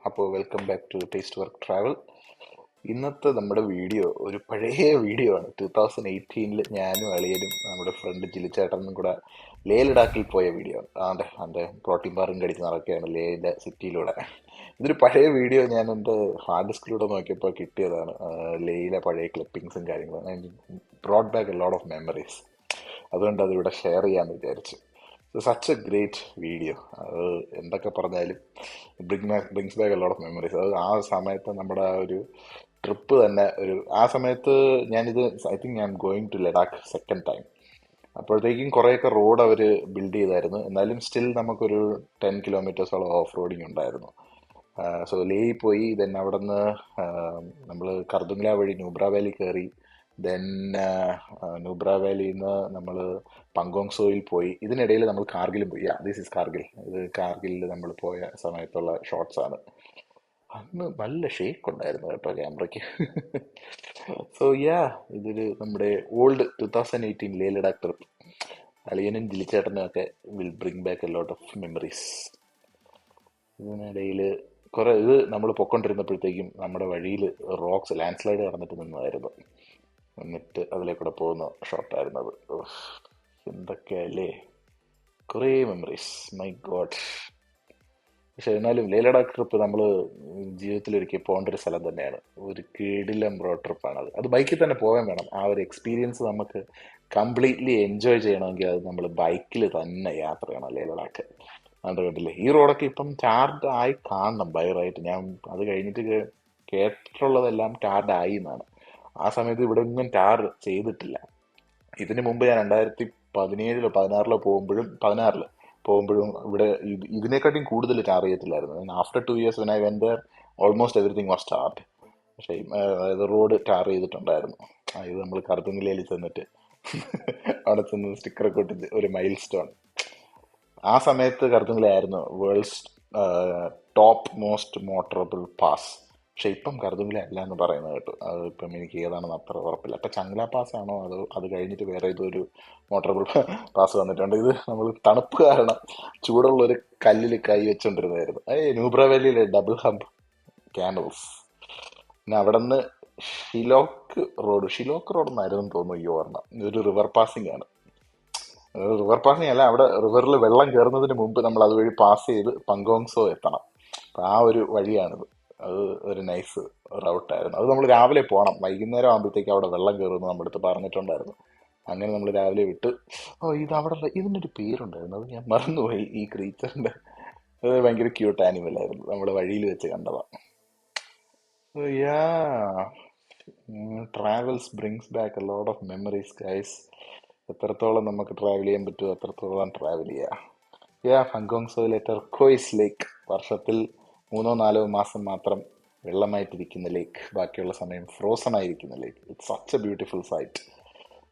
അപ്പോൾ welcome back to taste work travel. ഇന്നത്തെ നമ്മുടെ വീഡിയോ ഒരു പഴയ വീഡിയോ ആണ്. 2018 ഞാനും അളിയനും നമ്മുടെ ഫ്രണ്ട് ജിലിച്ചേട്ടനും കൂടെ ലേ ലഡാക്കിൽ പോയ വീഡിയോ ആണ്. എൻ്റെ പ്രോട്ടീൻ ബാറും കടിച്ച് നടക്കുകയാണ് ലേയിലെ സിറ്റിയിലൂടെ. ഇതൊരു പഴയ വീഡിയോ ഞാൻ എൻ്റെ ഹാർഡ് ഡിസ്കിലൂടെ നോക്കിയപ്പോൾ കിട്ടിയതാണ്. ലേയിലെ പഴയ ക്ലിപ്പിങ്സും കാര്യങ്ങളും broad back a lot of memories. അതുകൊണ്ട് അതിവിടെ ഷെയർ ചെയ്യാമെന്ന് വിചാരിച്ചു. Such A great video. അത് എന്തൊക്കെ പറഞ്ഞാലും brings back a lot of memories. അത് ആ സമയത്ത് നമ്മുടെ ആ ഒരു ട്രിപ്പ് തന്നെ ആ സമയത്ത് ഞാനിത് I think I am going to Ladakh second time. അപ്പോഴത്തേക്കും കുറേയൊക്കെ റോഡ് അവർ ബിൽഡ് ചെയ്തായിരുന്നു. എന്നാലും സ്റ്റിൽ നമുക്കൊരു 10 കിലോമീറ്റേഴ്സോളം ഓഫ് റോഡിങ് ഉണ്ടായിരുന്നു. സോ ലേയിൽ പോയി. ദെൻ അവിടെ നിന്ന് നമ്മൾ കർദുങ്ല വഴി നൂബ്ര വാലി കയറി. ദെൻ നൂബ്ര വാലിയിൽ നിന്ന് നമ്മൾ പങ്കോങ് സോയിൽ പോയി. ഇതിനിടയിൽ നമ്മൾ കാർഗിലും പോയി. This is Kargil. ഇത് കാർഗിലിൽ നമ്മൾ പോയ സമയത്തുള്ള ഷോർട്സ് ആണ്. അന്ന് നല്ല ഷേക്ക് ഉണ്ടായിരുന്നു കേട്ടോ ക്യാമറയ്ക്ക്. സോ ഇതൊരു നമ്മുടെ ഓൾഡ് 2018 ലേ ലഡാക്ക് ട്രിപ്പ്. അളിയനും ജിലിച്ചേട്ടനും ഒക്കെ will bring back a lot of memories. ഇതിനിടയിൽ ഇത് നമ്മൾ പൊക്കൊണ്ടിരുന്നപ്പോഴത്തേക്കും നമ്മുടെ വഴിയിൽ റോക്സ് ലാൻഡ് സ്ലൈഡ് കടന്നിട്ട് നിന്നതായിരുന്നു. എന്നിട്ട് അതിലേക്കൂടെ പോകുന്ന ഷോട്ടായിരുന്നു അത്. എന്തൊക്കെയല്ലേ, കുറേ മെമ്മറീസ്, മൈ ഗോഡ്. പക്ഷെ എന്നാലും ലേ ലഡാക്ക് ട്രിപ്പ് നമ്മൾ ജീവിതത്തിലൊരിക്കൽ പോകേണ്ട ഒരു സ്ഥലം തന്നെയാണ്. ഒരു കിടിലം റോഡ് ട്രിപ്പാണ് അത് ബൈക്കിൽ തന്നെ പോകാൻ വേണം. ആ ഒരു എക്സ്പീരിയൻസ് നമുക്ക് കംപ്ലീറ്റ്ലി എൻജോയ് ചെയ്യണമെങ്കിൽ അത് നമ്മൾ ബൈക്കിൽ തന്നെ യാത്ര ചെയ്യണം ലേ ലഡാക്ക്. അത് കണ്ടില്ലേ, ഈ റോഡൊക്കെ ഇപ്പം ടാർഡ് ആയി കാണണം ബൈ റൈറ്റ്. ഞാൻ അത് കഴിഞ്ഞിട്ട് കേട്ടിട്ടുള്ളതെല്ലാം ടാർഡ് ആയി എന്നാണ്. ആ സമയത്ത് ഇവിടെ ഒന്നും ടാർ ചെയ്തിട്ടില്ല. ഇതിനു മുമ്പ് ഞാൻ 2017 16 പോകുമ്പോഴും ഇവിടെ ഇതിനെക്കാട്ടിയും കൂടുതൽ ടാർ ചെയ്തിട്ടില്ലായിരുന്നു. After 2 years when I went there, almost everything was tarred. പക്ഷേ അതായത് റോഡ് ടാർ ചെയ്തിട്ടുണ്ടായിരുന്നു. ഇത് നമ്മൾ കറുത്തുങ്ങിലയിൽ ചെന്നിട്ട് അവിടെ ചെന്ന് സ്റ്റിക്കറൊക്കെ ഒട്ടിച്ച് ഒരു മൈൽ സ്റ്റോൺ. ആ സമയത്ത് കറുത്തുങ്ങിലായിരുന്നു world's top most motorable pass. പക്ഷെ ഇപ്പം കറുതുങ്കില അല്ല എന്ന് പറയുന്നത് കേട്ടു. അത് ഇപ്പം എനിക്ക് ഏതാണെന്ന് അത്ര ഉറപ്പില്ല. അപ്പം ചങ്ല പാസ് ആണോ അത് കഴിഞ്ഞിട്ട് വേറെ ഇതൊരു മോട്ടറബിൾ പാസ് വന്നിട്ടുണ്ട്. ഇത് നമ്മൾ തണുപ്പ് കാരണം ചൂടുള്ള ഒരു കല്ലിൽ കൈ വെച്ചോണ്ടിരുന്നായിരുന്നു. Nubra വാലിയിലെ double hub ക്യാനൽസ്. പിന്നെ അവിടെ നിന്ന് ഷിലോക്ക് റോഡ് എന്നായിരുന്നു തോന്നുന്നു ഈ ഓർമ്മ. ഒരു റിവർ പാസിംഗ് ആണ്. റിവർ പാസിംഗ് അല്ല, അവിടെ റിവറിൽ വെള്ളം കയറുന്നതിന് മുമ്പ് നമ്മൾ അതുവഴി പാസ് ചെയ്ത് പങ്കോങ് സോ എത്തണം. അപ്പം ആ ഒരു വഴിയാണിത്. അത് ഒരു നൈസ് റൗട്ടായിരുന്നു. അത് നമ്മൾ രാവിലെ പോകണം. വൈകുന്നേരം ആകുമ്പോഴത്തേക്ക് അവിടെ വെള്ളം കയറുമെന്ന് നമ്മുടെ അടുത്ത് പറഞ്ഞിട്ടുണ്ടായിരുന്നു. അങ്ങനെ നമ്മൾ രാവിലെ വിട്ട്. ഇതിനൊരു പേരുണ്ടായിരുന്നു, അത് ഞാൻ മറന്നുപോയി. ഈ ക്രീച്ചറിന്റെ അത് ഭയങ്കര ക്യൂട്ട് ആനിമൽ ആയിരുന്നു. നമ്മുടെ വഴിയിൽ വെച്ച് കണ്ടതാണ്. Travels brings back a lot of memories guys. എത്രത്തോളം നമുക്ക് ട്രാവൽ ചെയ്യാൻ പറ്റുമോ അത്രത്തോളം ട്രാവൽ ചെയ്യുക. പങ്കോങ് സോയിലെ ടെർക്കോയ്സ് ലേക്ക്, വർഷത്തിൽ 3-4 മാസം മാത്രം വെള്ളമായിട്ടിരിക്കുന്ന ലേക്ക്, ബാക്കിയുള്ള സമയം ഫ്രോസൺ ആയിരിക്കുന്ന lake. It's such a beautiful sight.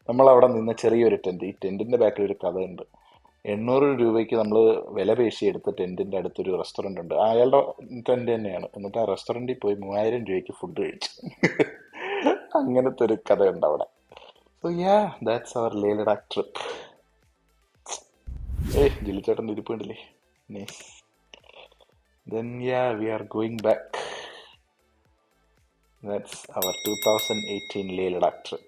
നമ്മൾ അവിടെ നിന്ന് ചെറിയൊരു ടെൻറ്റ്, ഈ ടെൻറ്റിൻ്റെ ബാക്കിൽ ഒരു കഥയുണ്ട്. 800 രൂപയ്ക്ക് നമ്മൾ വില പേശി എടുത്ത ടെൻറ്റിൻ്റെ അടുത്തൊരു റെസ്റ്റോറൻ്റ് ഉണ്ട്. അയാളുടെ ടെൻറ്റ് തന്നെയാണ്. എന്നിട്ട് ആ റെസ്റ്റോറൻറ്റിൽ പോയി 3000 രൂപയ്ക്ക് ഫുഡ് കഴിച്ചു. അങ്ങനത്തെ ഒരു കഥയുണ്ട് അവിടെ. So that's our Leh Ladakh trip. ജിലിച്ചേട്ടൻ്റെ ഇരിപ്പുണ്ടല്ലേ, nice. Then we are going back. That's our 2018 Leh Ladakh trip.